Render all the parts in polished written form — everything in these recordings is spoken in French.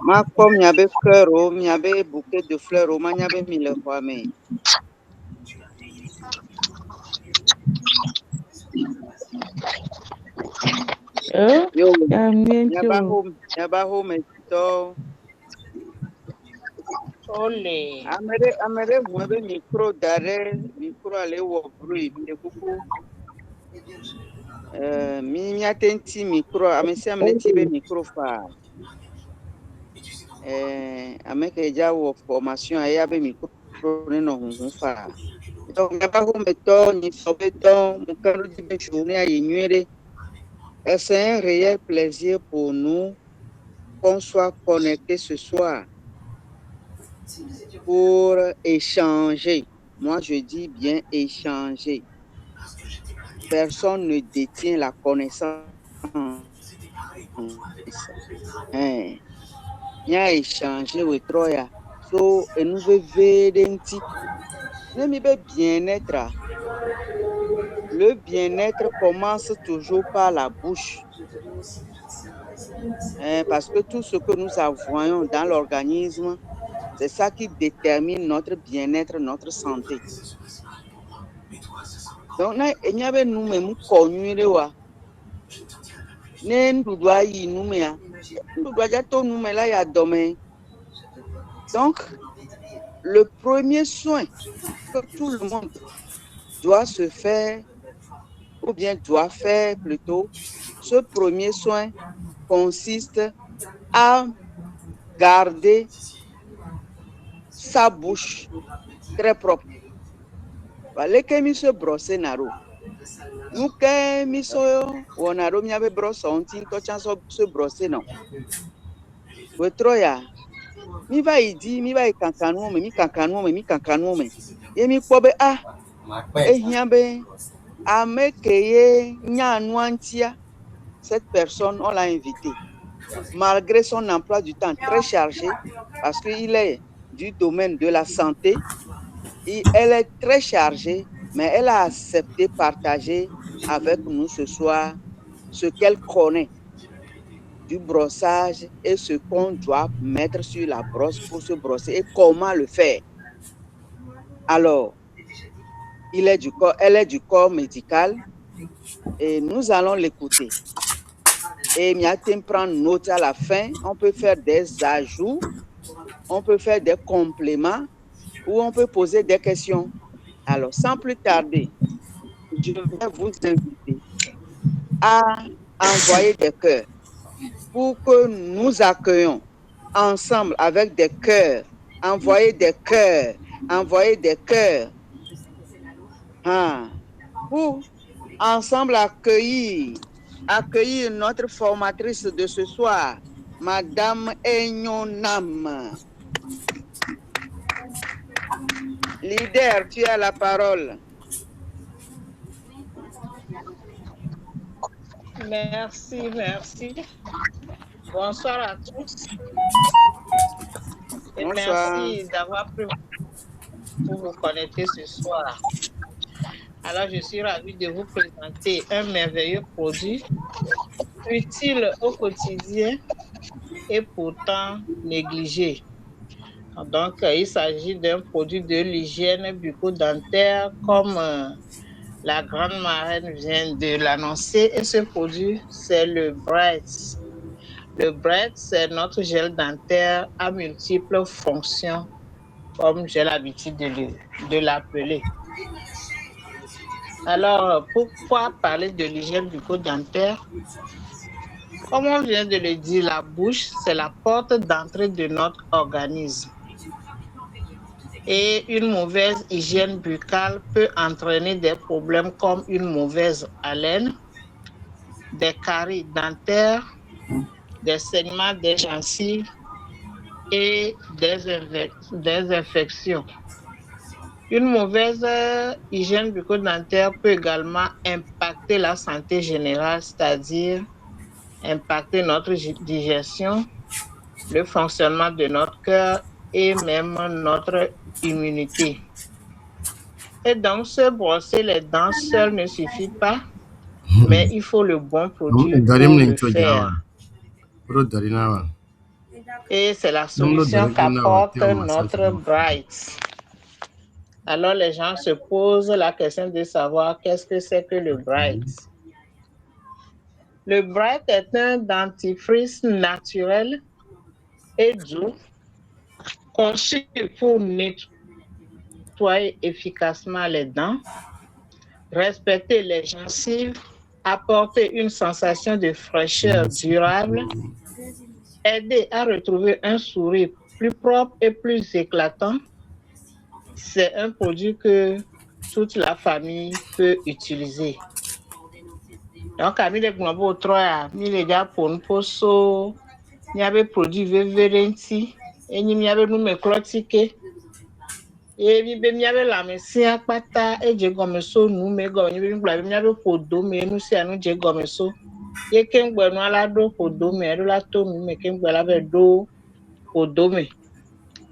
Ma comme il y avait fleurs, il y avait bouquet de fleurs, il y avait mille fois, mais. Yo, nyaba home to. Olé. Amere mwebe micro dare, micro ale wo bruit, mine kuku. Mi atenti micro, amesi amneti be micro fa. Ameke ja wo formation aya be micro ne no hun fa. Donc nyaba home to ni sobe to, mukalo di be journée a yenuere. C'est un réel plaisir pour nous qu'on soit connectés ce soir pour échanger. Moi, je dis bien échanger. Personne ne détient la connaissance. Il y a échangé with Troya. So, et nous vedenti. Bien-être. Le bien-être commence toujours par la bouche. Parce que tout ce que nous voyons dans l'organisme, c'est ça qui détermine notre bien-être, notre santé. Donc, il y avait nous même connus de wa. Donc, le premier soin que tout le monde doit se faire, ou bien doit faire plutôt, ce premier soin consiste à garder sa bouche très propre. Fallait que mi se brosser naro. Nous que mi so wonaro mi ave brosse on tin to chan se brosser non. Wetroya. Mi va idi mi va kankanu mi kankanu mi kankanu mi. Ye mi pobe hiabe amekeye nyanuantia. Cette personne on l'a invité. Malgré son emploi du temps très chargé parce qu'il est du domaine de la santé, elle est très chargée, mais elle a accepté partager avec nous ce soir ce qu'elle connaît du brossage et ce qu'on doit mettre sur la brosse pour se brosser et comment le faire. Alors, elle est du corps médical et nous allons l'écouter. Et Miatem prend note à la fin. On peut faire des ajouts, on peut faire des compléments ou on peut poser des questions. Alors, sans plus tarder, je vais vous inviter à envoyer des cœurs pour que nous accueillons ensemble avec des cœurs. Envoyer des cœurs. Envoyer des cœurs. Pour ensemble accueillir notre formatrice de ce soir, Madame Enyonam. Leader, tu as la parole. Merci. Bonsoir à tous. Et bonsoir. Merci d'avoir pris pour vous connecter ce soir. Alors, je suis ravie de vous présenter un merveilleux produit utile au quotidien et pourtant négligé. Donc, il s'agit d'un produit de l'hygiène bucco-dentaire comme la grande marraine vient de l'annoncer. Et ce produit, c'est le Bright. Le Bright, c'est notre gel dentaire à multiples fonctions, comme j'ai l'habitude de l'appeler. Alors, pourquoi parler de l'hygiène bucco-dentaire? Comme on vient de le dire, la bouche, c'est la porte d'entrée de notre organisme. Et une mauvaise hygiène buccale peut entraîner des problèmes comme une mauvaise haleine, des caries dentaires, des saignements des gencives et des infections. Une mauvaise hygiène bucco-dentaire peut également impacter la santé générale, c'est-à-dire impacter notre digestion, le fonctionnement de notre cœur et même notre immunité. Et donc, se brosser les dents seul ne suffit pas, mais il faut le bon produit pour le faire. Et c'est la solution qu'apporte notre Bright. Alors les gens se posent la question de savoir qu'est-ce que c'est que le Bright. Le Bright est un dentifrice naturel et doux conçu pour nettoyer efficacement les dents, respecter les gencives, apporter une sensation de fraîcheur durable, aider à retrouver un sourire plus propre et plus éclatant. C'est un produit que toute la famille peut utiliser. Donc, à mille gnombo trois, mille gars pour un poso, il y avait produit vévérénti, et il y avait nous me clotique. Et il y avait la messie à pata, et j'ai comme ça, nous me gomme, il y avait pour deux, mais nous c'est à nous j'ai comme ça. Et qu'un bon à la do pour deux, mais la to, nous me qu'un bon avait do pour deux, mais.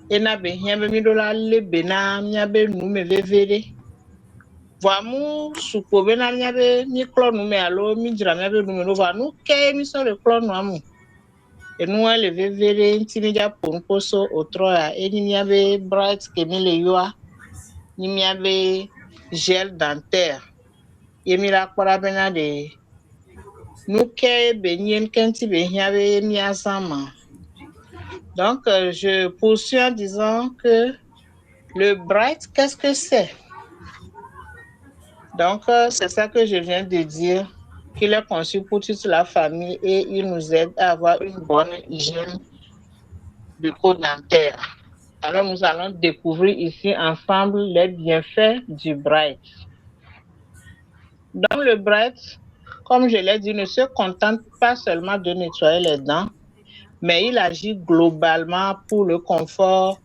Et n'a bien, il y avait mis de la lebena, il y avait nous me vévéré. Vamu suko bena nyabe ni klonu me alo mi jira nyabe nu me no va nu ke mi so le klonu amu enu ele vevere ntini ja ponko so otroya eni nyabe bright ke mi le yoa ni nyabe gel dentaire yemi la kpara bena de nu ke benyen kenti be nyabe mi asama. Donc je poursuis en disant que le bright, qu'est-ce que c'est? Donc, c'est ça que je viens de dire, qu'il est conçu pour toute la famille et il nous aide à avoir une bonne hygiène bucco-dentaire. Alors, nous allons découvrir ici ensemble les bienfaits du Bright. Donc, le Bright, comme je l'ai dit, ne se contente pas seulement de nettoyer les dents, mais il agit globalement pour le confort,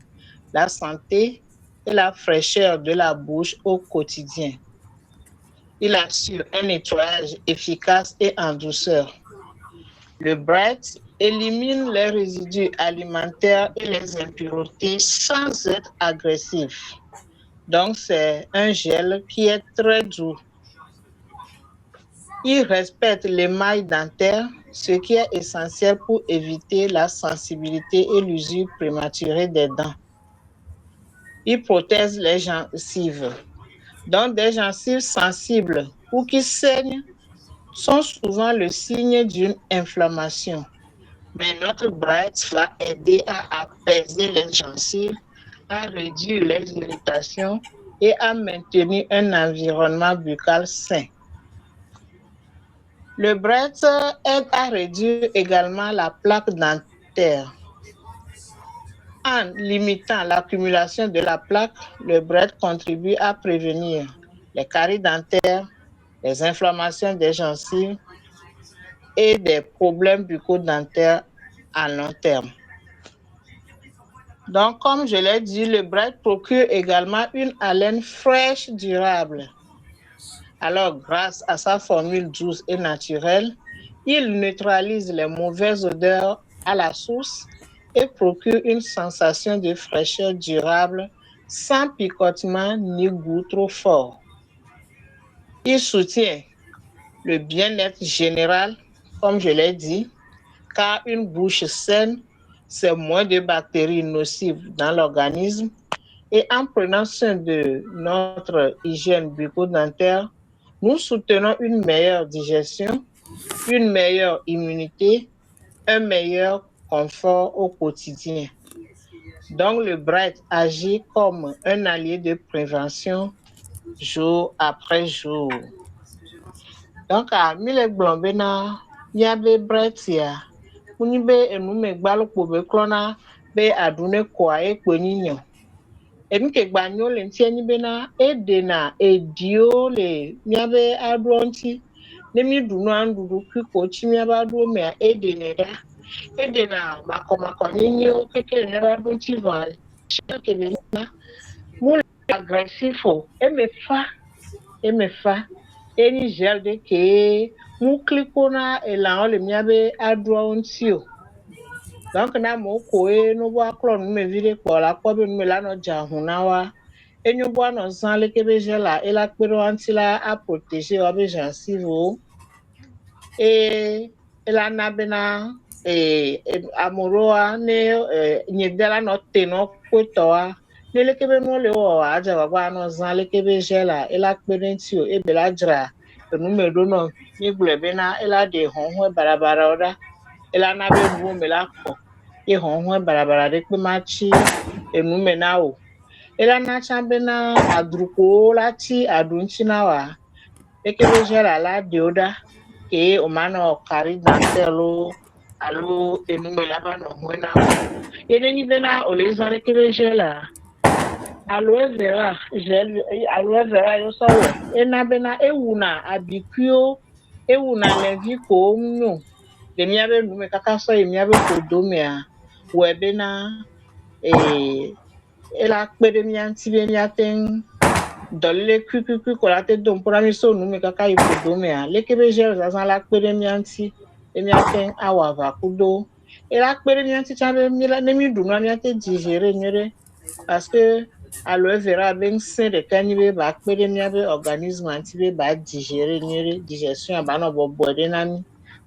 la santé et la fraîcheur de la bouche au quotidien. Il assure un nettoyage efficace et en douceur. Le Bright élimine les résidus alimentaires et les impuretés sans être agressif. Donc, c'est un gel qui est très doux. Il respecte l'émail dentaire, ce qui est essentiel pour éviter la sensibilité et l'usure prématurée des dents. Il protège les gencives. Donc, des gencives sensibles ou qui saignent sont souvent le signe d'une inflammation. Mais notre Bright va aider à apaiser les gencives, à réduire les irritations et à maintenir un environnement buccal sain. Le Bright aide à réduire également la plaque dentaire. En limitant l'accumulation de la plaque, le Bright contribue à prévenir les caries dentaires, les inflammations des gencives et des problèmes bucco-dentaires à long terme. Donc, comme je l'ai dit, le Bright procure également une haleine fraîche durable. Alors, grâce à sa formule douce et naturelle, il neutralise les mauvaises odeurs à la source et procure une sensation de fraîcheur durable sans picotement ni goût trop fort. Il soutient le bien-être général, comme je l'ai dit, car une bouche saine, c'est moins de bactéries nocives dans l'organisme. Et en prenant soin de notre hygiène bucco-dentaire, nous soutenons une meilleure digestion, une meilleure immunité, un meilleur confort au quotidien. Donc, le Bright agit comme un allié de prévention jour après jour. Donc, à mille blombena, yabe Bright ya. Unibe enume gbalo kpobe klona be adune kwa ekwenyo. Emi ke gbanyo le nti eni be na ede na edio le miabe adronti. Nemi dunu andudu kiko chi miabe adu me ede ne da. Ede na mako ninyo keke ne da adronti vale. Shake be na mule agressifo emefa eni gel de ke mu kliko na elan le miabe adronti o. Donc, na mo koe no wa klon me vire ko la ko be me la no jahuna wa enyo bo no san le ke be jela e la pero antila a protéger o be gencive et la na bena amoroa ne nyedela no teno kwetoa ne lekebe no le o aja bagwa no zan lekebe jela ela kperenti o ebela jra enumedo no ni glebe na ela de honho barabara ora ela na be nu mela ko e honho barabara de pe machi enume na o ela na chambe na adruko lati adunchi na wa lekebe jela la de oda ke o mano kari dantelo alo enume la ba no huena o ene ni bena o le zare kebe jela aloe vera yo so we ena bena ewuna abikuo ewuna levi ko nyo de mi abe nume kaka so mi abe ko domia we bena ela kpede mi anti be mi aten dolle kuku ko la te dom pora mi so nume kaka ipo domia lekebe jela zazan la kpede mi anti emi aten awava kudo ela kpede mi anti chabe mi la ne mi dunu mi ate digérer nyere parce que aloe vera ben se de kanibe ba kpede mi abe organisme anti be ba digérer nyere digestion ba no bo de nami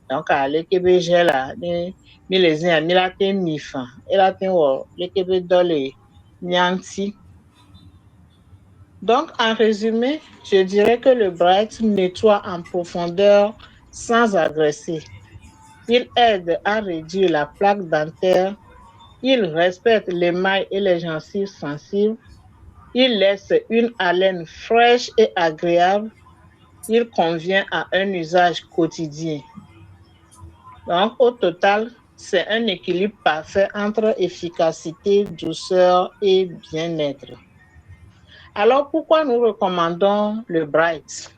donc ale kebe jela ni mi les a mi la ten mi fan ela ten wo le kebe dole nyanti. Donc, en résumé, je dirais que le Bright nettoie en profondeur sans agresser. Il aide à réduire la plaque dentaire. Il respecte les mailles et les gencives sensibles. Il laisse une haleine fraîche et agréable. Il convient à un usage quotidien. Donc, au total, c'est un équilibre parfait entre efficacité, douceur et bien-être. Alors, pourquoi nous recommandons le Bright?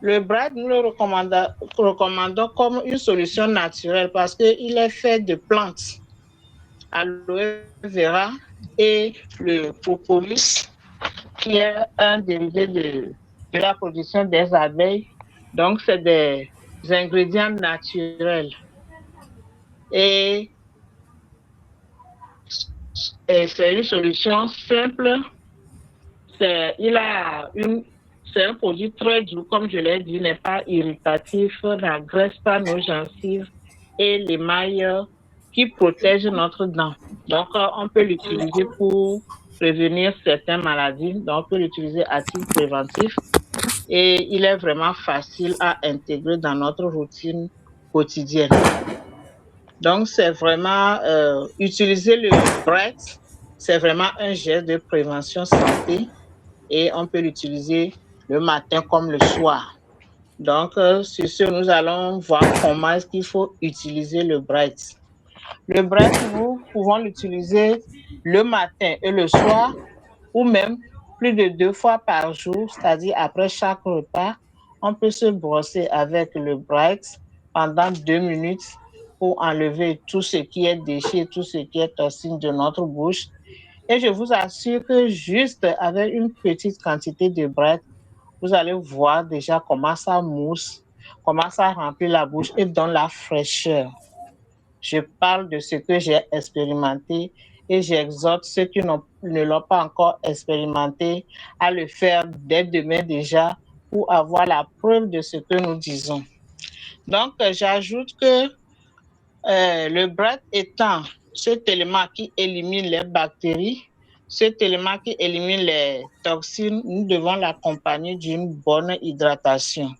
Le Bright, nous le recommandons comme une solution naturelle parce qu'il est fait de plantes, aloe vera et le propolis, qui est un dérivé de la production des abeilles. Donc, c'est des ingrédients naturels. Et c'est une solution simple. C'est un produit très doux, comme je l'ai dit, n'est pas irritatif, n'agresse pas nos gencives et l'émail qui protège notre dent. Donc, on peut l'utiliser pour prévenir certaines maladies. Donc, on peut l'utiliser à titre préventif et il est vraiment facile à intégrer dans notre routine quotidienne. Donc, c'est vraiment utiliser le Bright, c'est vraiment un geste de prévention santé. Et on peut l'utiliser le matin comme le soir. Donc, sur ce, nous allons voir comment est-ce qu'il faut utiliser le Bright. Le Bright, nous pouvons l'utiliser le matin et le soir, ou même plus de 2 fois par jour, c'est-à-dire après chaque repas. On peut se brosser avec le Bright pendant 2 minutes pour enlever tout ce qui est déchet, tout ce qui est toxine de notre bouche. Et je vous assure que juste avec une petite quantité de Bright, vous allez voir déjà comment ça mousse, comment ça remplit la bouche et donne la fraîcheur. Je parle de ce que j'ai expérimenté et j'exhorte ceux qui ne l'ont pas encore expérimenté à le faire dès demain déjà pour avoir la preuve de ce que nous disons. Donc, j'ajoute que le Bright étant cet élément qui élimine les bactéries, cet élément qui élimine les toxines, nous devons l'accompagner d'une bonne hydratation.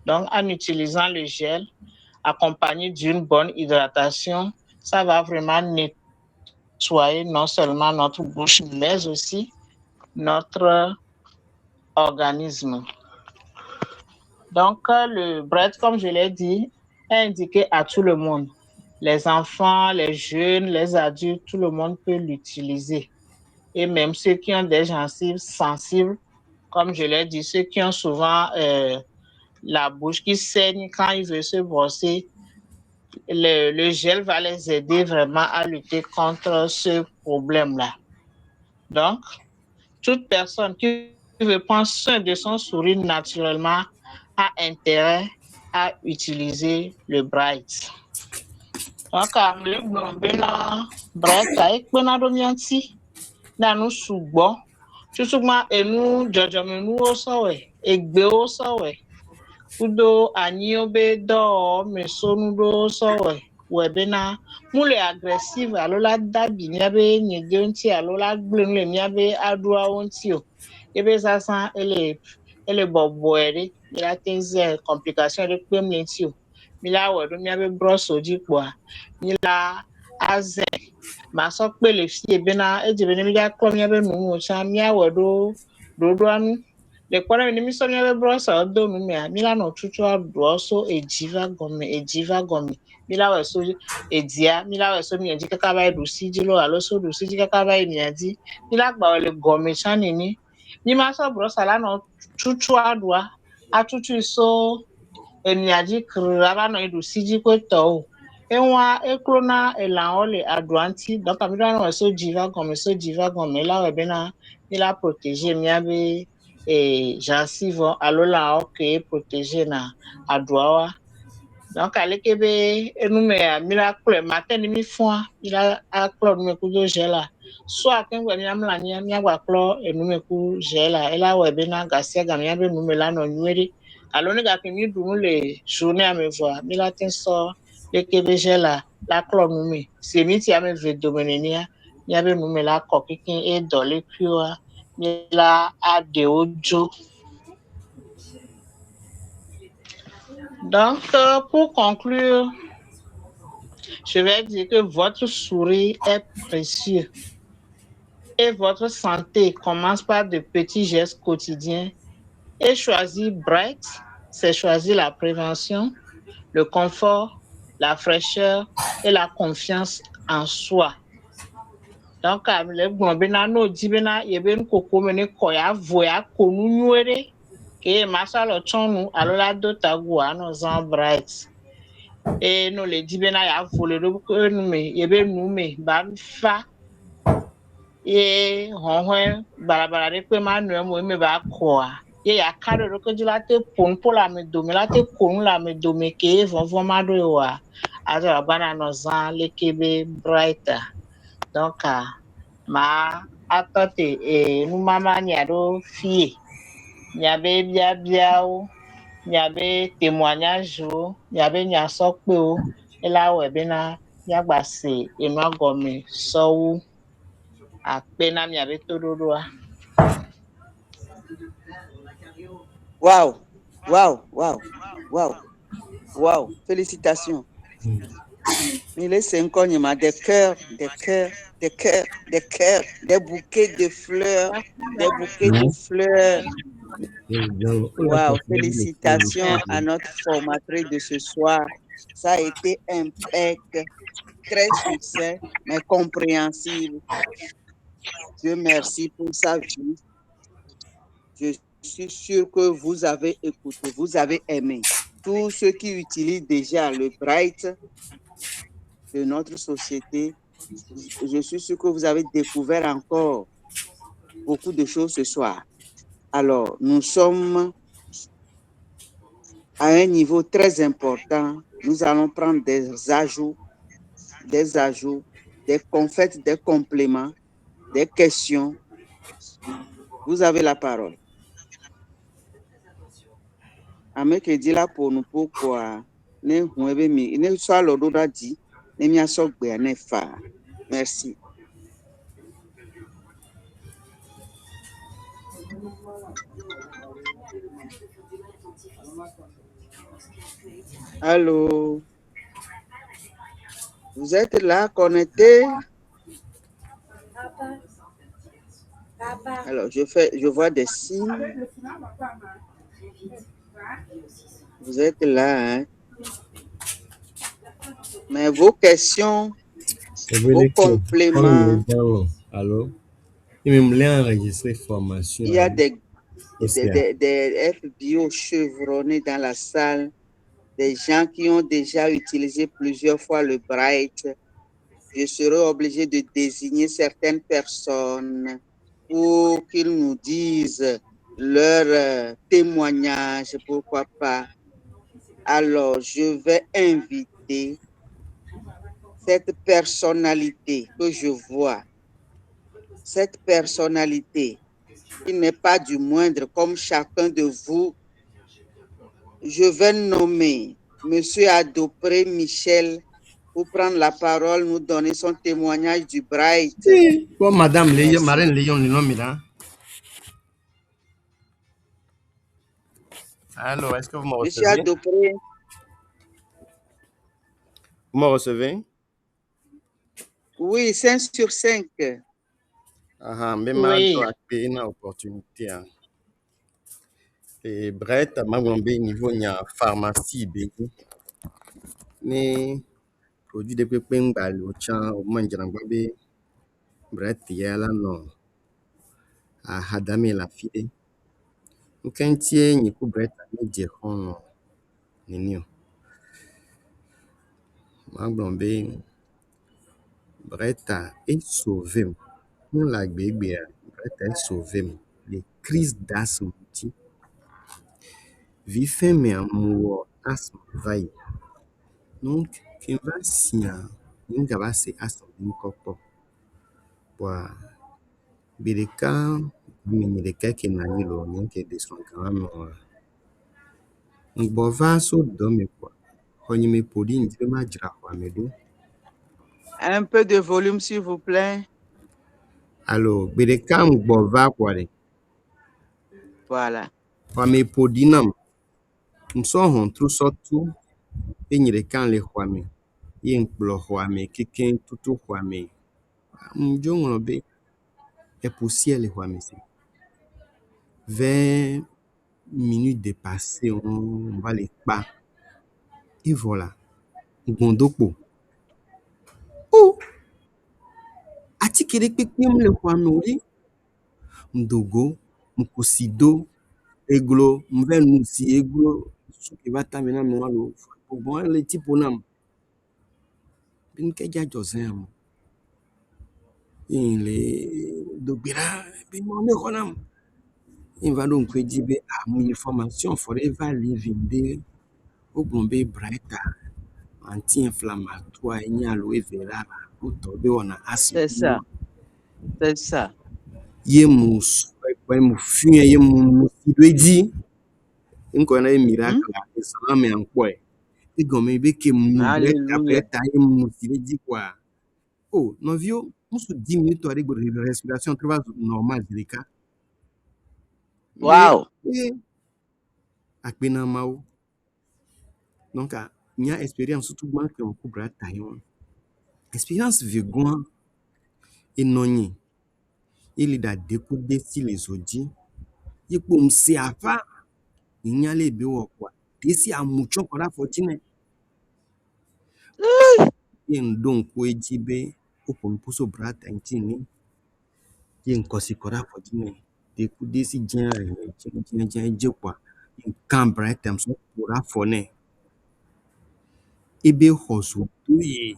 Donc, en utilisant le gel, accompagné d'une bonne hydratation, ça va vraiment nettoyer non seulement notre bouche, mais aussi notre organisme. Donc, le Bright, comme je l'ai dit, est indiqué à tout le monde. Les enfants, les jeunes, les adultes, tout le monde peut l'utiliser. Et même ceux qui ont des gencives sensibles, comme je l'ai dit, ceux qui ont souvent la bouche qui saigne quand ils veulent se brosser, le gel va les aider vraiment à lutter contre ce problème-là. Donc, toute personne qui veut prendre soin de son sourire naturellement a intérêt à utiliser le Bright. Donc, le Bright, na nu sugbɔ, susugba enu dzɔdzɔmenu wo sɔ wɛ, egbewo sɔ wɛ, udo anyi be do me sonu do so we be na mule aggressive alola dabi ni abe ni de onti alola gblenu le mi abe adua onti o ebe sasa ele bobo ere la tenze complication de pe mi ti o mi la we do mi abe bross oji po a mi la aze ma so pe le fi ebe na ejebe ni mi ja klo mi abe nu mo cha mi awe do anu le kwara ni mi so mi abe bross o do nu mi a mi la no tutu adu so ejiva gomi mi la we so edia mi la we so mi eji kaka ba du siji lo alo so du siji kaka ba mi adi mi la gba le gomi chani ni mi ma so bross ala no tutu adua atutu so emi aji kra ba no du siji ko to enwa ekrona elaole aduanti donc mi la no so jiva gomi la we be na mi la protéger mi abe gencive alo la ok protéger na aduawa donc alekebe enume a miracle matin mi fon mi la aklo nume ku do gela so akenwe mi amla ni mi agba klo enume ku gela ela we be na gasia ga mi abe nume la no nwere alo ni ga kin mi dun le journée a me voir mi la tin so lekebe gela la klo nume se mi ti ame ve domenenia mi abe nume la ko kikin e do le piwa mi la ade ojo. Donc, pour conclure, je vais dire que votre sourire est précieux et votre santé commence par de petits gestes quotidiens. Et choisir Bright, c'est choisir la prévention, le confort, la fraîcheur et la confiance en soi. Donc, le gbonbena no dibena yeben koko mene koya voya konu nyuere ke masalo chonu alola do tagu ano zan Bright. Et no le dibena ya vole do nume yebe nume ban fa ye honwe barabara de pe manu mo me ba ko a ye ya kado ro ko jula te pon pola me do me la te kon la me do me ke vonvon ma do wa aja bana no zan lekebe Brighter donc ma atote nu mama ni ado fie nyabe bia o nyabe témoignage o nyabe nya sokpe o ela we be na yagba se enu agomi so akpena mi abe tododo a. Waouh, waouh, waouh, waouh, waouh. Félicitations. Mais les 5 ans, il m'a des cœurs, des cœurs, des cœurs, des cœurs, des bouquets de fleurs, des bouquets de fleurs. Waouh, félicitations à notre formatrice de ce soir. Ça a été impeccable, très succès, mais compréhensible. Dieu merci pour sa vie. Je suis sûr que vous avez écouté, vous avez aimé. Tous ceux qui utilisent déjà le Bright de notre société, je suis sûr que vous avez découvert encore beaucoup de choses ce soir. Alors, nous sommes à un niveau très important. Nous allons prendre des ajouts, des confettes, des compléments, des questions. Vous avez la parole. Ameke dit là pour nous pourquoi ne huebe mi ne soit l'odora dit ne mi asogbe ne fa. Merci. Allô? Vous êtes là, connecté? Alors, je vois des signes. Vous êtes là, hein? Mais vos questions, vos compléments. Allô? Il me enregistré formation. Il y a des FBO chevronnés dans la salle, des gens qui ont déjà utilisé plusieurs fois le Bright. Je serai obligé de désigner certaines personnes pour qu'ils nous disent leur témoignage, pourquoi pas. Alors, je vais inviter cette personnalité que je vois, cette personnalité qui n'est pas du moindre, comme chacun de vous. Je vais nommer Monsieur Adopré Michel pour prendre la parole, nous donner son témoignage du Bright. Oui. Bon, Madame Léon, Merci. Marine Léon, le nom là. Allô, est-ce que vous me Monsieur recevez? Adopré, Vous me recevez? oui, 5 sur 5. Ah, mais ma Oui. une opportunité. Et Brett, ma niveau il y a pharmacie béni. Ni produit de pépin bal au champ au manjangabe. Brett yala no. A hadame la fide. Ukentie ni ku Brett ni je hono. Ninio. Ma Brett est sauvé. Nous la bébé. Brett est sauvé. Les crises d'asthme. Vifin me amuwo asthme vai. Donc, quem vai sim, nunca vai ser asthme no corpo. Wa birika minirika ke na yilo ninke de son kama wa. Ngbova so domi kwa. Honyi me podi ndire ma jira kwa medo. Un peu de volume, s'il vous plaît. Alors, birika ngbova kwa de. Voilà. Kwa me podi nam. Mso hon tru so tu. Enyirika le kwa me. Ye nkplo kwa me. Kiken tutu kwa me. Mjongo be. E poussière le kwa me se. 20 minutes dépassées, on va les pas. Et voilà. Gondokpo. Oh! Atikere pepe mle kwa mori. Mdogo. Mkosido. Eglo. Mve nusi eglo. Suki vata mena mwalo. Bon, le tipo nam. Bin keja josen. In le dogbira. Bin mwame konam. In va donc kwejibe a mon information forever living day. Au bombe brighter. Anti-inflammatoire, il y a aloe vera, pour tomber on a asthme. C'est ça. C'est ça. Ye mus, mu fuye ye mu sidweji. Inko na ye miracle, ça me en quoi. Et comme il que mu Alléluia. après ta ye mu sidweji quoi. Oh, non vieux, on se 10 minutes avec une respiration très normale de cas. Mais Wow. akbena mao. Donc il y a expérience surtout moi que on couvre taillon. Expérience vegan et non. Ele da découdé si les audits. Il peut me se ava. Il y a les béo quoi. Desi a mucho kora fortune. Yen donc ko ejibe. Opo mpuso brata ntini. Yen kosi kora fortune. Découdé si dien je quoi. Yen kan brata mso kora fone. Ebe hoso tuye.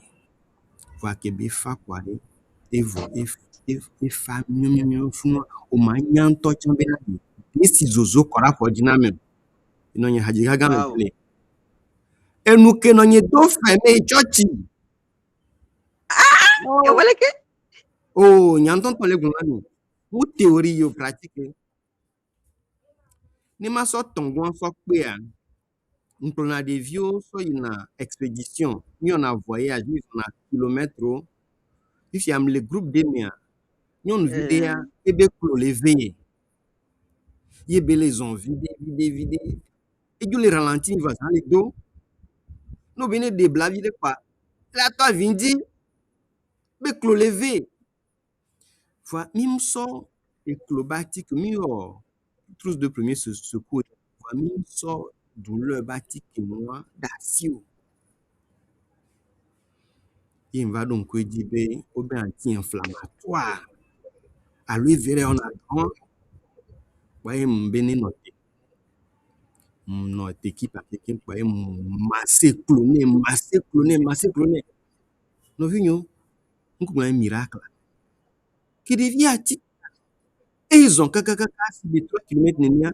Va kebe fa kwade. Evo fa miu fuma. O manyan to chambe na. Desi zozo kora fortune même. Inonye hajiga game Wow. play. Enuke nonye do feme chochi. Et voilà que. Oh, nyanton tole gungani. Ou théorie yo pratique. Ni ma so tongon so pe a. On a des vieux so une expédition. Ni on a voyage, ni on a kilomètres. If y am le groupe de mia. Ni on vidéa ebe klo levé. Yebe les ont vidé. Et du les ralentis va dans les dos. Nous venez de blavide quoi. Là toi vindi. Be klo levé. Fois mimso et clobatique mio trousse de premier secours. Fois mimso douleur batique moi d'asio. Il va donc dire au bien anti-inflammatoire. À lui verrer on a grand. Voyez m'bene notre équipe à quelqu'un voyez massé cloné. Nous venions on comme un miracle. Qui devient à titre. Et ils ont caca de 3 km nenia.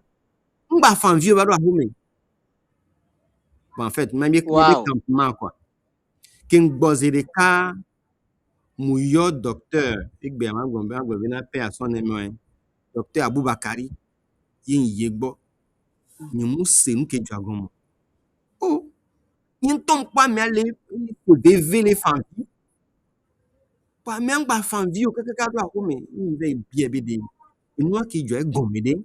On va faire vieux va à home. En fait, même il y a des campements quoi. King Bozereka, Mouyo docteur, Igbeama Gombe, Gombe, paix à son aimant, docteur Aboubakari, Yin Yegbo, Nimu Senu Kejagomo. Il tombe pas mais aller pour déver les femmes. Pas même pas femme vie, quelque chose comme il va bien bédé. Et nous qui doit gommer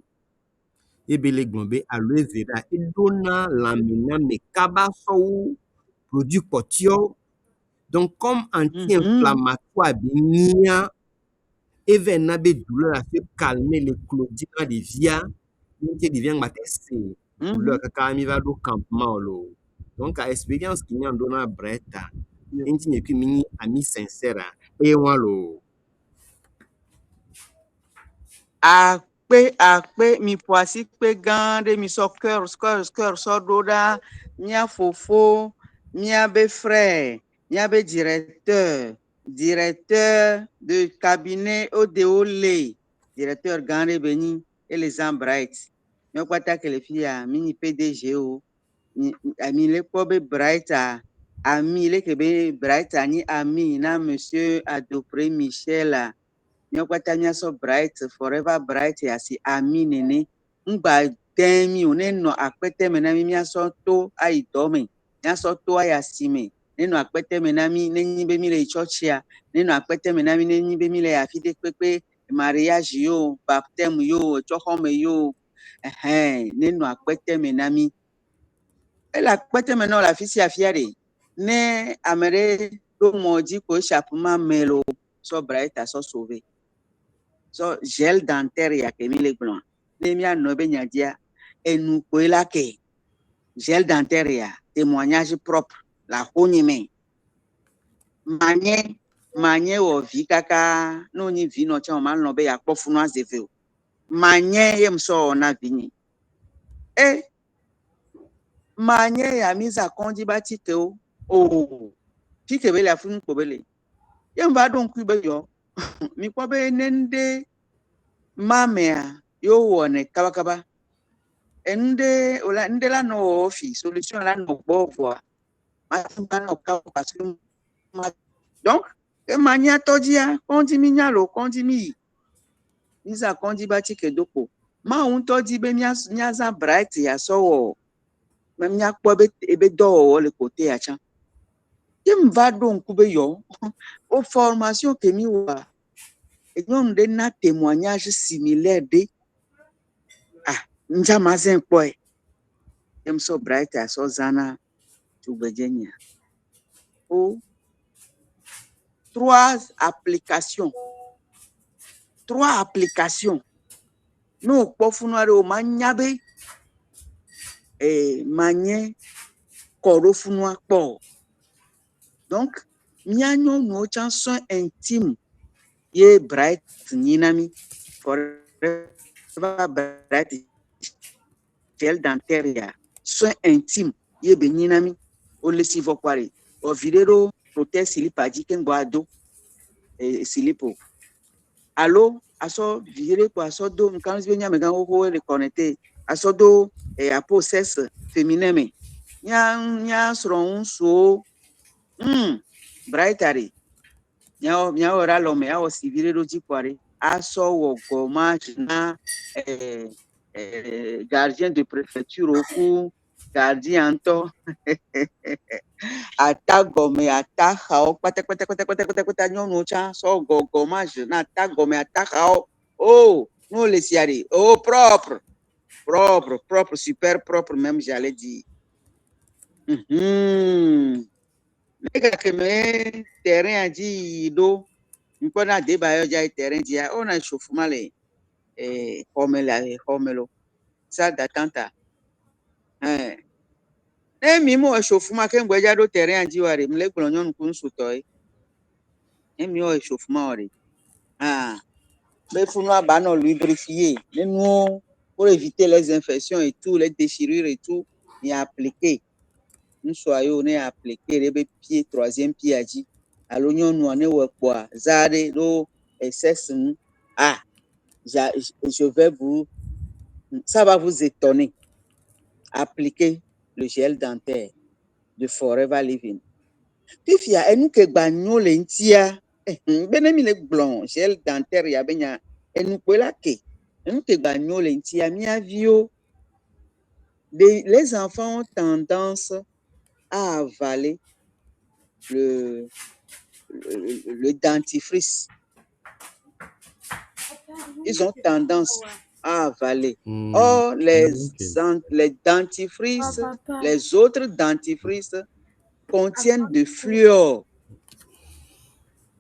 et belé gombe à l'ouest et donna la mina me cabasso produit potio. Donc comme anti-inflammatoire bien et venant be douleur à se calmer les clodina de via qui devient matin c'est douleur quand il va au campement lo. Donc à expérience qui n'y en donne breta. Inti ne puis mini ami sincère et moi lo. Akpe mi poasi kpe gãɖe mi sɔ cœur sɔ ɖo ɖa mía fofo míabe frère míabe directeur de cabinet ODOLE directeur gãɖe be nyi Elizan Bright míawo kpata ke le fi ya mi nyi PDG o mi le kpɔ be Brighta ami leke be Brighta nyi ami na monsieur Adopré Michel míawo kpata míasɔ Bright forever Bright asi ami nene ŋgba dẽ mi o nenɔ akpete me na mi míasɔ to ayi dɔ me míasɔ to ayi asi me nenɔ akpete me na mi nenyi be mi le tsɔtsia nenɔ akpete me na mi nenyi be mi le afi ɖe kpekpe mariage yo baptême yo tsɔxɔme yo nenɔ akpete me na mi ele akpete me na wo le afi sia afia ɖe ne ame ɖe ɖo mɔ dzi ko échappement me lo sɔ Bright sɔ sauver. So gel dentaire ya ke mi le gblɔa ne míanɔ be nyadzia enu koe la ke gel dentaire ya témoignage propre la xonyi me manye wɔ vi kaka ne wonyi vi nɔ tsɛ o ma lɔ be yakpɔ funua zeve o manye ye msɔ na vi nyi manye ya mi za kɔndzi ba tike o tike be le afi nu kpo be le ye mva ɖo ŋkui be yɔ mi kpɔ be ne ŋɖe mamea yo wɔnɛ kabakaba ŋɖe la nɔ wɔ fi solution la nɔ gbɔ vɔa ma nɔ kaba parce que donc ma nya tɔdzia kɔndzi mi nya lo kɔndzi mi yi mi za kɔndzi ba tike do kpo ma ŋutɔ di be míazã Bright ya sɔ wɔ me míakpɔ be ebe dɔwɔwɔ le kote ya tsã ye mva ɖo ŋku be yɔ o formation ke mi wɔa nyɔnu ɖe na témoignage similaire ɖe ndzama zẽ kpɔe ye msɔ Bright asɔ zãna tugbedze nyia o 3 applications ne o kpɔ funua ɖe o ma nya be manye kɔ ɖo funua kpɔ donc mía nyɔnuwo tsã soin intime ye Bright nyi na mi forever Bright gel dentaire ya soin intime ye be nyi na mi o le si vɔ kpari o vi ɖe ɖo protège silipa dzi ke ŋgbɔ ado silipo alo asɔ vi ɖe kpo asɔ do nkan be nyame gã xoxo le connecté asɔ do apo sexe féminin me nya srɔ̃ ŋusuwo Bright are miawɔ ɖa lɔ me awɔ si vi ɖe ɖo dzi kpɔa ɖe asɔ wɔ gommage na gardien de préfecture ku gardien ŋutɔ ata gɔme ata xawo kpata nyɔnuwo tsã sɔ gommage na ata gɔme ata xawo ne wo le sia ɖe propre super propre même j'allais dire ne gake me terrain dzi yi ɖo nkpɔna deba yɔ dza yi terrain dzia ona échauffement le xɔme lo salle d'attente ne mi mo échauffement ke ŋgbɔ dza ɖo terrain dzi wa ɖe mle gblɔ nyɔnu ku ŋsutɔ ne mi wɔ échauffement wa ɖe be funua ba nɔ lubrifier ne nuwo pour éviter les infections et tout les déchirures et tout mi appliquer ŋusua yo ne appliquer ɖe be pied 3e pied dzi alo nyɔnua ne wɔ kpɔa za ɖe ɖo sexe ŋu je vais vous ça va vous étonner appliquer le gel dentaire de Forever Living fifia enu ke gba nyo le ŋtia be ne mi le gblɔ gel dentaire ya be nya enu kpoe la ke enu ke gba nyo le ŋtia mia viwo les enfants ont tendance à avaler le dentifrice. Ils ont tendance à avaler. Or, les dentifrices, les autres dentifrices contiennent du fluor.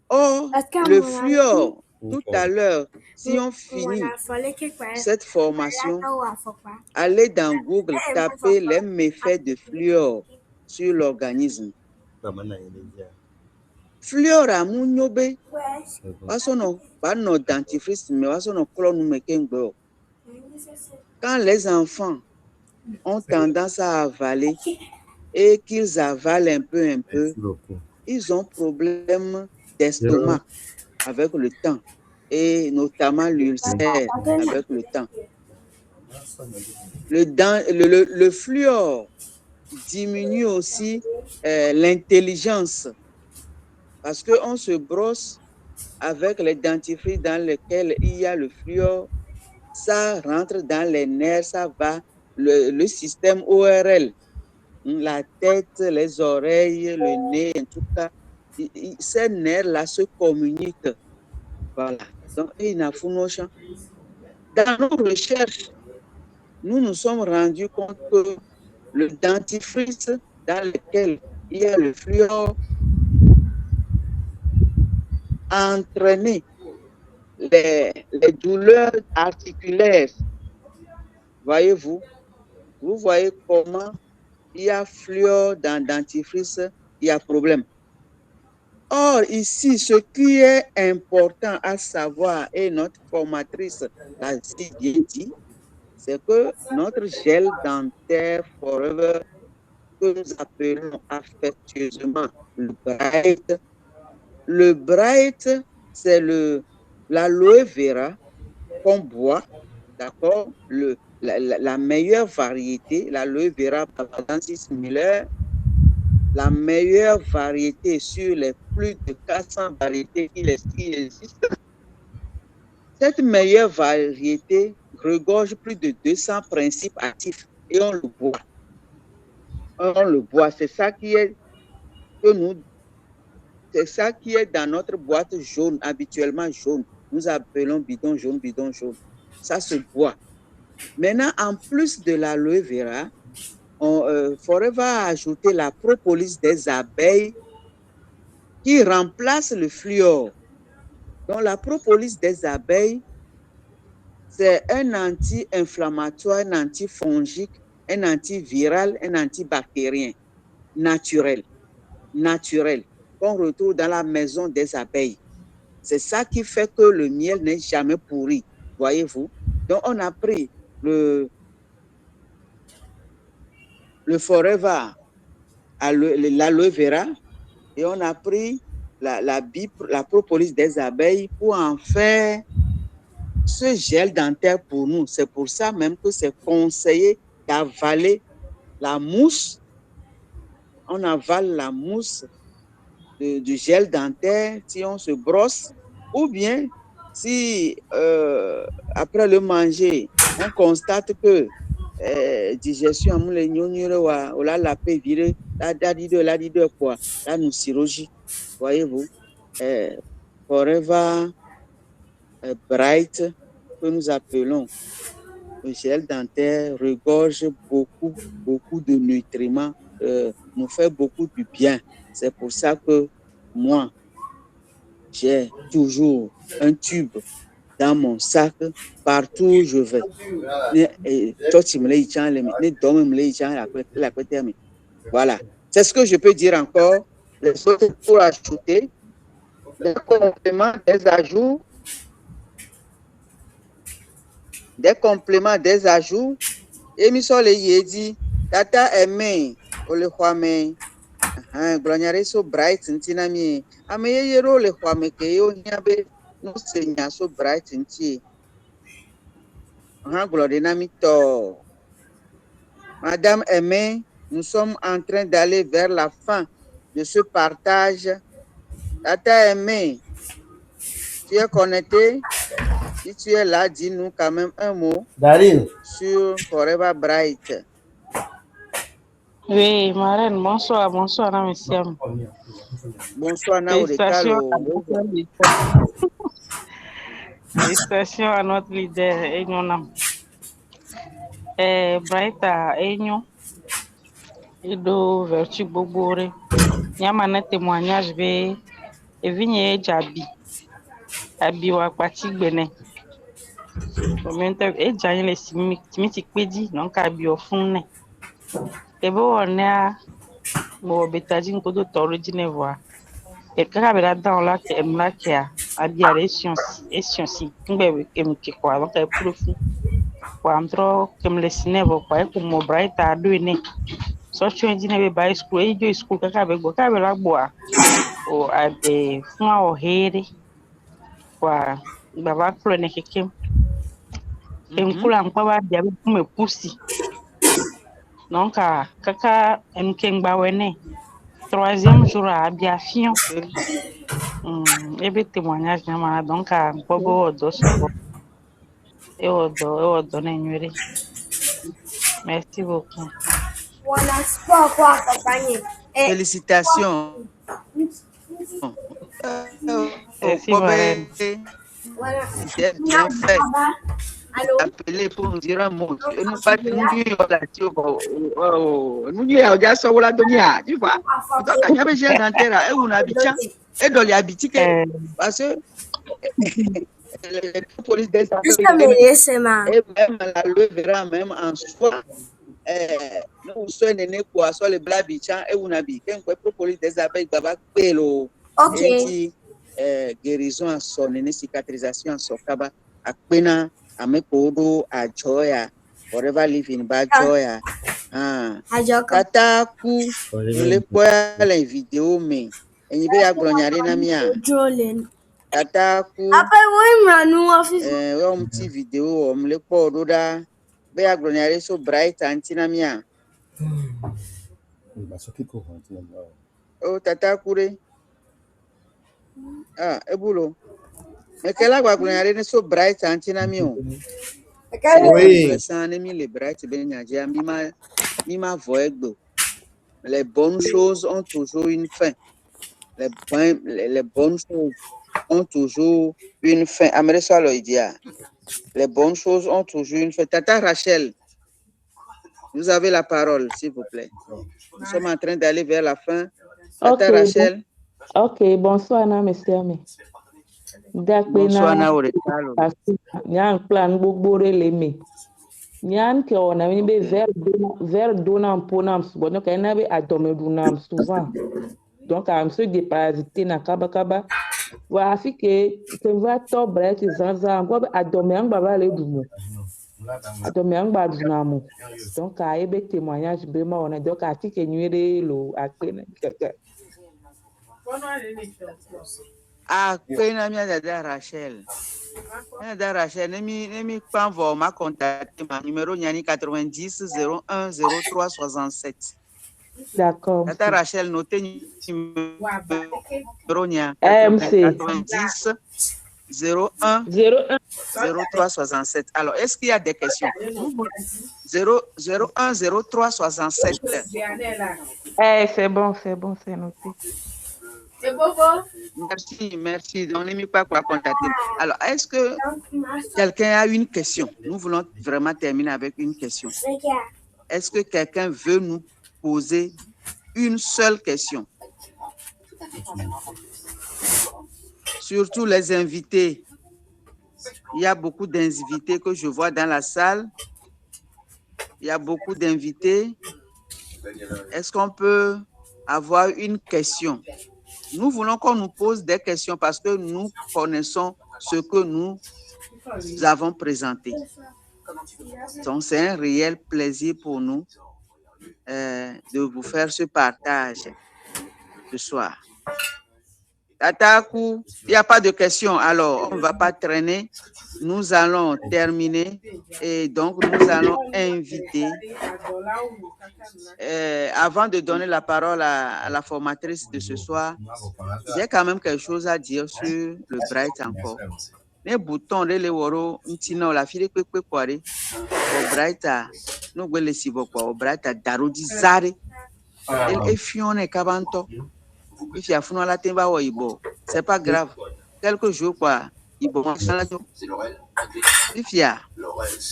Or, le fluor, tout à l'heure, si on finit cette formation, allez dans Google, tapez les méfaits de fluor sur l'organisme. Fluor a mounyobe, wasono dentifrice, mais wasono clone mekengbo. Quand les enfants ont tendance à avaler et qu'ils avalent un peu, ils ont problème d'estomac avec le temps et notamment l'ulcère avec le temps. Le fluor diminue aussi l'intelligence parce qu'on se brosse avec les dentifrices dans lesquels il y a le fluor, ça rentre dans les nerfs, ça va, le système ORL, la tête, les oreilles, le nez, en tout cas, ces nerfs-là se communiquent. Voilà. Donc, dans nos recherches, nous nous sommes rendus compte que le dentifrice dans lequel il y a le fluor a entraîné les douleurs articulaires. Voyez-vous? Vous voyez comment il y a fluor dans le dentifrice, il y a problème. Or, ici, ce qui est important à savoir, et notre formatrice l'a si bien dit, c'est que notre gel dentaire Forever, que nous appelons affectueusement le Bright, c'est l'aloe vera qu'on boit, d'accord? La meilleure variété, l'aloe vera bavarensis Miller, la meilleure variété sur les plus de 400 variétés qui existent. Cette meilleure variété regorge plus de 200 principes actifs et on le boit. On le boit, c'est ça qui est dans notre boîte jaune, habituellement jaune. Nous appelons bidon jaune, bidon jaune. Ça se boit. Maintenant, en plus de l'aloe vera, Forever a ajouté la propolis des abeilles qui remplace le fluor. Donc, la propolis des abeilles, c'est un anti-inflammatoire, un antifongique, un antiviral, un antibactérien naturel, qu'on retrouve dans la maison des abeilles. C'est ça qui fait que le miel n'est jamais pourri, voyez-vous. Donc, on a pris le Forever, l'aloe vera, et on a pris la propolis des abeilles pour en faire ce gel dentaire pour nous. C'est pour ça même que c'est conseillé d'avaler la mousse. On avale la mousse du gel dentaire si on se brosse, ou bien si après le manger, on constate que digestion la paix virée, la quoi, là nous chirurgie, voyez-vous, Forever Bright, que nous appelons le gel dentaire, regorge beaucoup de nutriments, nous fait beaucoup du bien. C'est pour ça que moi, j'ai toujours un tube dans mon sac partout où je vais. Voilà. C'est ce que je peux dire encore. Les autres pour ajouter des compléments, des ajouts. Et misole yedi, tata eme, ole kwame. Glonyare so bright ntinami. Ameye yero le kwame ke yo nyabe no senya so bright nti. To. Madame Aimée, nous sommes en train d'aller vers la fin de ce partage. Tata Aimée, tu es connecté? Si tu es là, dis-nous quand même un mot sur Forever Bright. Oui, Marraine, bonsoir, bonsoir, monsieur. Bonsoir, Félicitations à Naorekalo. notre leader. Félicitations à notre leader, Enyonam. Brighta, Enyo, Edo, Vertu Bobore. Yamane témoignage, ve, Evinye Jabi. Abi wa pati gbene. Momente, Ejayen le simiti pedi, donc abi ofune. Ebo onea, mo betaji nkodo toro jinevoa. Et quand elle a dans la qui a bien les sciences et sciences qui quoi donc elle pour fou quoi entre comme les cinéma quoi pour mon bright à deux né so tu dis ne ba school et jo school ka be go ka be la boa o a be fun o here quoi baba klo ne keke en kula nkwa ba dia be me pusi donc kaka en kengba wene troisième jour a bien fion ebe témoignage na ma donc a bobo do so Ewodo na nyere. Merci beaucoup. Félicitations. Merci, Marraine. C'était bien fait. Appelé pour nous dire un mot. Nous pas nous dire nous dire déjà ça voilà donia, tu vois. Donc il y avait j'ai dentaire et on habite et dans les habitudes parce que la police des affaires et même la loi verra même en soi nous sommes nés quoi soit le blabichan et on habite quand quoi police des affaires baba pelo et guérison en son né cicatrisation en son kaba à pena à me kodo à joya forever living by joya tata ku le quoi la vidéo mais et il ya glonyare na mia tata ku petit vidéo on le kodo da be ya glonyare so bright antina mia tata kure ebulo mais quelle a glonyare ne so bright antina mia oui ça ne mi le bright ben nyaje mi ma voegbo. Les bonnes choses ont toujours une fin. Les bonnes choses ont toujours une fin. Les bonnes choses ont toujours une fin. Tata Rachel, vous avez la parole, s'il vous plaît. Nous sommes en train d'aller vers la fin. Tata Rachel. Ok, bonsoir, monsieur. Bonsoir, Naorekalo. Nyan plan bogbore leme. Nyan ke on a mis vers donnant pour nam bon donc on avait adoré dunam souvent. Donc à me se déparasiter na kaba wa afike que va to break zanza ngo adoré ang baba le dumo. Adoré ang ba dunamo. Donc à ebe témoignage bema on a donc afike nuire lo akpena kaka. Dada Rachel. Dada Rachel, nemi panvo m'a contacté ma numéro 90 01 03 67. D'accord. Tata Rachel, notez numéro 90 01 03 67. Alors, est-ce qu'il y a des questions? 01 03 67. C'est bon, c'est noté. Merci. Donc, n'aimez pas quoi contacter. Alors, est-ce que quelqu'un a une question? Nous voulons vraiment terminer avec une question. Est-ce que quelqu'un veut nous poser une seule question? Surtout les invités. Il y a beaucoup d'invités que je vois dans la salle. Il y a beaucoup d'invités. Est-ce qu'on peut avoir une question? Nous voulons qu'on nous pose des questions parce que nous connaissons ce que nous avons présenté. Donc, c'est un réel plaisir pour nous de vous faire ce partage ce soir. Tataku, il n'y a pas de questions, alors on ne va pas traîner. Nous allons terminer et donc nous allons inviter, avant de donner la parole à la formatrice de ce soir, j'ai quand même quelque chose à dire sur le Bright encore. Les boutons de l'euro, la fille de quoi, au Bright, nous voulons les au Bright, Darudi Zare, Et fione kabanto. If you have la temba ou ibo, c'est pas grave. Quelques jours quoi, ibo if ya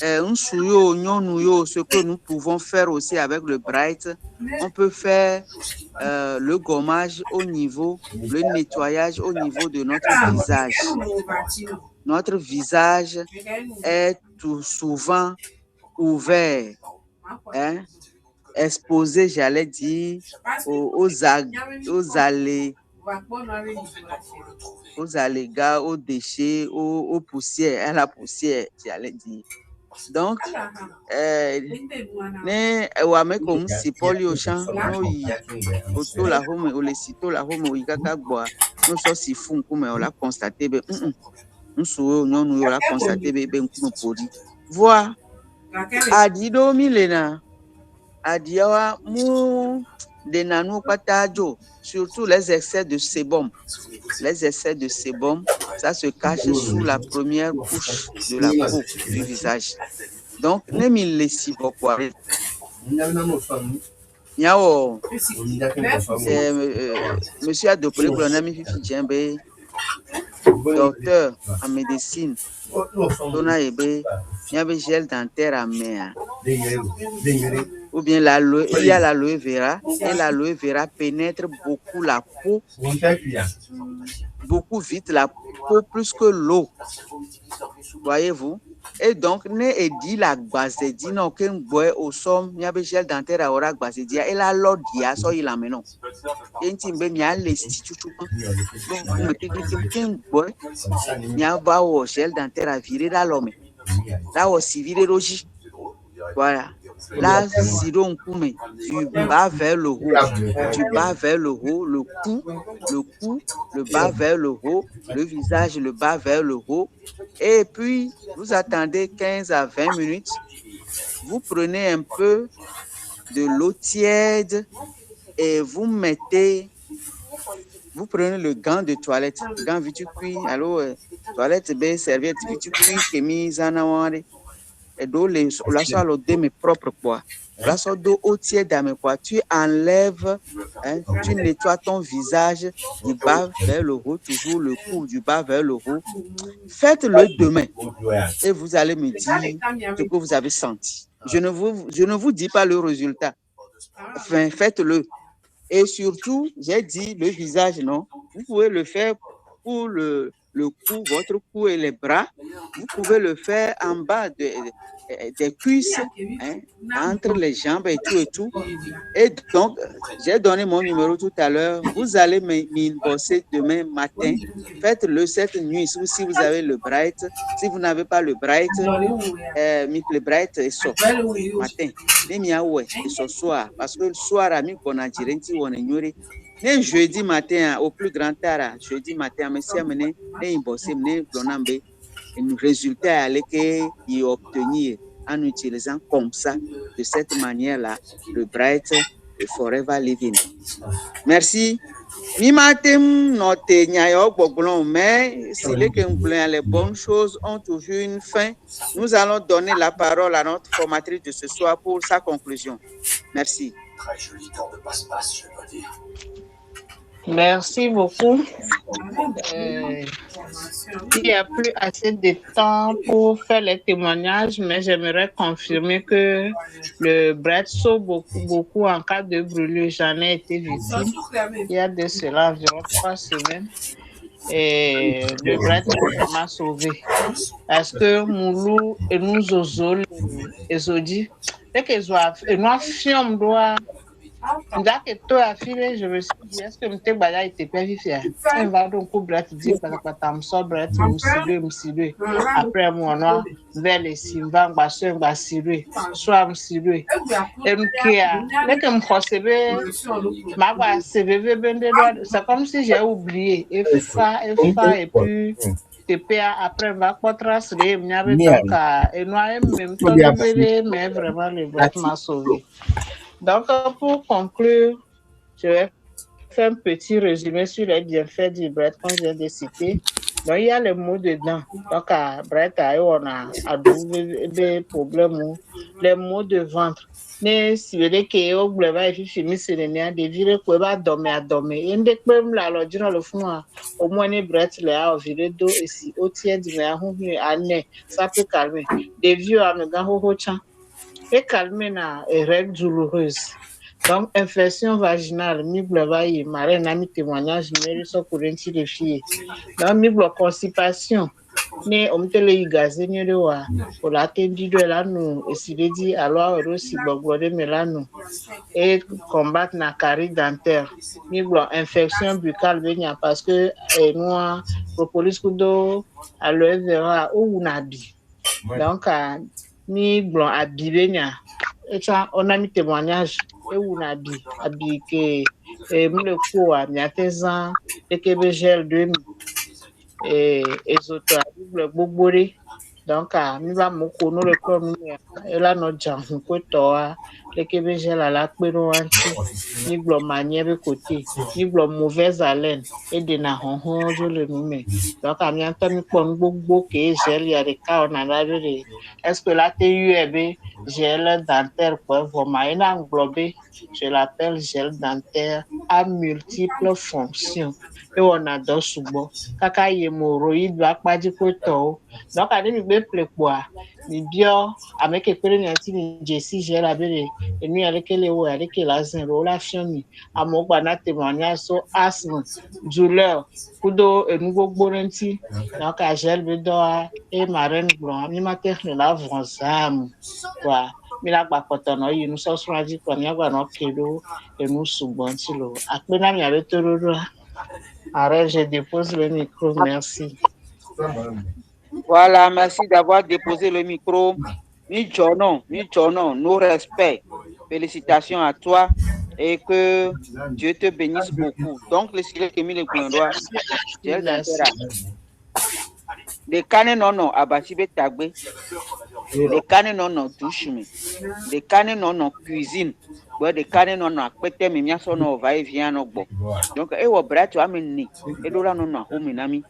un souyo, ce que nous pouvons faire aussi avec le Bright, on peut faire le gommage au niveau, le nettoyage au niveau de notre visage. Notre visage est tout souvent ouvert, hein, exposé, j'allais dire, aux allégats, aux déchets, aux poussières, à la poussière, j'allais dire. Donc, ne wame comme si polio chan no yi auto la home ou le sito la home ou ikaka boa no so si fun comme on l'a constaté be nso nyonu yo la constaté be nkuno podi vois adido milena adiawa mu de nanu patajo, surtout les excès de sébum. Les excès de sébum, ça se cache sous la première couche de la peau du visage. Donc, ne mi lesi beaucoup. Yao, monsieur Adopre, docteur en médecine, dona ebe, yabe gel dentaire à mer. Ou bien il y a l'aloe vera, et l'aloe vera pénètre beaucoup la peau, beaucoup vite la peau plus que l'eau. Voyez-vous? Et donc, ne dit la gbazedi non ken boy au som nyabe gel dentaire à ora gbazedi et la lodia so il ameno. Enti mbe nya le stichuchu. Donc, me te ken boy nyaba o gel dentaire à virer la lome. Là aussi virer roji. Voilà. Là, siron kume, tu bas vers le haut, tu bas vers le haut, le cou, le bas vers le haut, le visage, le bas vers le haut. Et puis, vous attendez 15 à 20 minutes. Vous prenez un peu de l'eau tiède et vous prenez le gant de toilette. Gant vitu kui, alors, toilette, serviette vitu kui, kemise anawari. Et donc, la soie de mes propres poids. La soie d'eau au tiède à mes poids. Tu enlèves, hein, tu nettoies ton visage du bas vers le haut, toujours le cou du bas vers le haut. Faites-le demain et vous allez me dire ce que vous avez senti. Je ne vous dis pas le résultat. Enfin, faites-le. Et surtout, j'ai dit le visage, non? Vous pouvez le faire pour le cou, votre cou et les bras. Vous pouvez le faire en bas des cuisses, hein, entre les jambes et tout. Et donc, j'ai donné mon numéro tout à l'heure. Vous allez m'inbosser demain matin. Faites-le cette nuit si vous avez le Bright. Si vous n'avez pas le Bright, le Bright est sur matin. Et ce soir, parce que le soir, le jeudi matin, au plus grand tard, jeudi matin, monsieur amené, un résultat à y obtenir en utilisant comme ça, de cette manière-là, le Bright et Forever Living. Merci. Mais si les bonnes choses ont toujours une fin, nous allons donner la parole à notre formatrice de ce soir pour sa conclusion. Merci. Très joli temps de passe-passe, je dois dire. Merci beaucoup. Il n'y a plus assez de temps pour faire les témoignages, mais j'aimerais confirmer que le Bright sauve beaucoup en cas de brûlure. J'en ai été victime il y a de cela environ 3 semaines. Et le Bright m'a sauvé. Parce que Moulou et nous osons les audits. Dès qu'ils ont nous affirmons droit. Je me suis dit, est-ce que je vais été perdu? On va donc au Bright dire après moi, vers les Simba, soit et c'est comme si j'ai oublié. Et puis. Après, on va pas tracer, et nous même temps, mais vraiment, le Bright m'a sauvé. Donc, pour conclure, je vais faire un petit résumé sur les bienfaits du Bright qu'on vient de citer. Donc, il y a les mots dedans. Donc, bref, on a des problèmes. Les mots de ventre. Mais si vous voulez que vous voulez finir sur les nerfs, des virus qui vont dormir. Et dès que vous le dites dans le fond, au moins, les bref, les a viré d'eau et si au tiers du nez, ça peut calmer. Des vieux à me gagner et calmer les règles douloureuses. Donc, infection vaginale, mi-blavaille, marraine, ami témoignage, mais ça pour une petite fille. Donc, mi-blo constipation, ne omtele igaze nyere wa, pour la tendido là nous, et si les dit, alors, aussi, bogbode melano, et combattre la carie dentaire. Mi-blo infection buccale, venia, parce que, nous, propolis kudo, aloe vera, ou nabi. Donc, mi-blo abibenia. Et ça, on a mis témoignage, et on a dit que le coup a mis à tes ans, et que le gel de et autres, le bourré. Donc, mi va me connaître le corps, et là, notre gens, on peut toi, et que le gel à la péro anti, ni blanc manière de côté, ni blanc mauvaise haleine, et de na hon, je le nomme. Donc, à mi entend mi pon beaucoup que gel, il y a des cas, on a vu, est-ce que là, TUEB, gel dentaire, quoi, vraiment, il a englobé, je l'appelle gel dentaire à multiples fonctions. Et on a deux sous-bois. Kaka hémorroïde, bakpaji koto. Donc, à mi be quoi. Mi bien, avec quelqu'un qui ni Jessie, j'ai la belle, et nous, avec les ou avec la relation, à mon bana témoignage sur asthme, douleur, kudo, et nouveau bonenti. Donc, à gel bedoa, et marraine blanc, mi matin, la vonzam. Quoi. Mi la bakotono, nous sommes sur la vie, qu'on y a un kilo, et nous sous-bontilo. Après, il y avait tout le Arrête, je dépose le micro, merci. Voilà, merci d'avoir déposé le micro. Mi Jono, nos respects. Félicitations à toi et que Dieu te bénisse beaucoup. Donc, le sujet que mi le gouvernement, j'ai les cannes non abatibe tagbe, les cannes non douche, les cannes non cuisine, des cannes non pété mais mia son va et vient no bo. Donc e wo bra tu ameni e do la non na home na mi.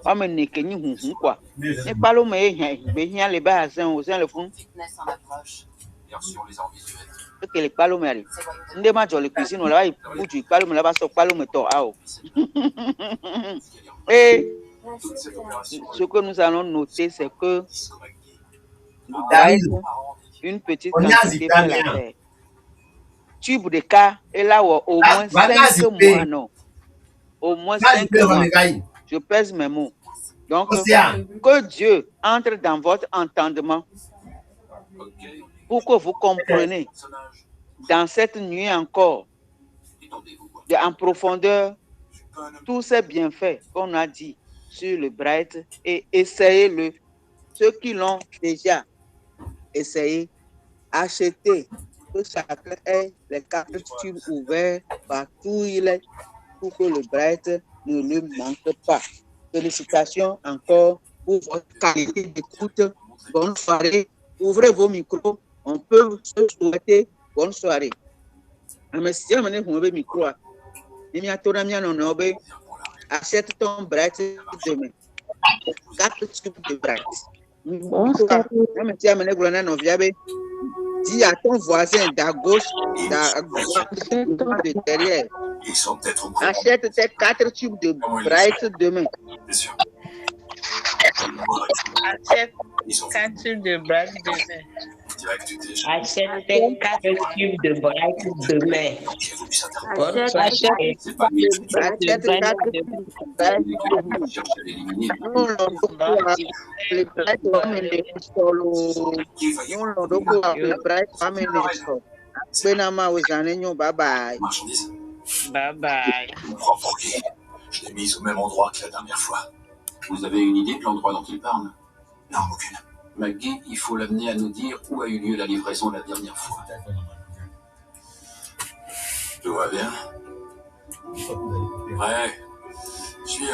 Ameni ke ni hunhun quoi. E palo me be hia le ba asen o sen le fun. Que les palo me ali. Nde ma jo le cuisine la ba puju palo me la ba so palo me to ao. Et ce que nous allons noter, c'est que une petite quantité peut la faire. Tube de cas est là au moins 5 mois, non. Au moins 5 mois. Je pèse mes mots. Donc, que Dieu entre dans votre entendement pour que vous compreniez dans cette nuit encore, en profondeur, tous ces bienfaits qu'on a dit sur le Bright et essayez-le. Ceux qui l'ont déjà essayé, achetez, que chacun ait les 4 tubes ouverts partout il est pour que le Bright ne lui manque pas. Félicitations encore pour votre qualité d'écoute. Bonne soirée. Ouvrez vos micros. On peut se souhaiter bonne soirée. Merci à mon micro. Achète ton Bright demain. 4 tubes de Bright. Dis à ton voisin d'à gauche, de derrière. Achète tes 4 tubes de Bright demain. Achète 4 tubes de Bright demain. Achète tes 4 tubes de Bright demain. Achète 4 tubes de Bright Bye bye. Bye bye. Je me prends pour qui? Je l'ai mise au même endroit que la dernière fois. Vous avez une idée de l'endroit dont il parle? Non, aucune. McGee, il faut l'amener à nous dire où a eu lieu la livraison la dernière fois. Tout va bien? Ouais. Je suis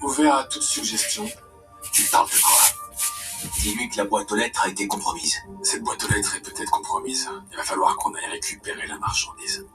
ouvert à toute suggestion. Tu parles de quoi? Dis-lui que la boîte aux lettres a été compromise. Cette boîte aux lettres est peut-être compromise. Il va falloir qu'on aille récupérer la marchandise.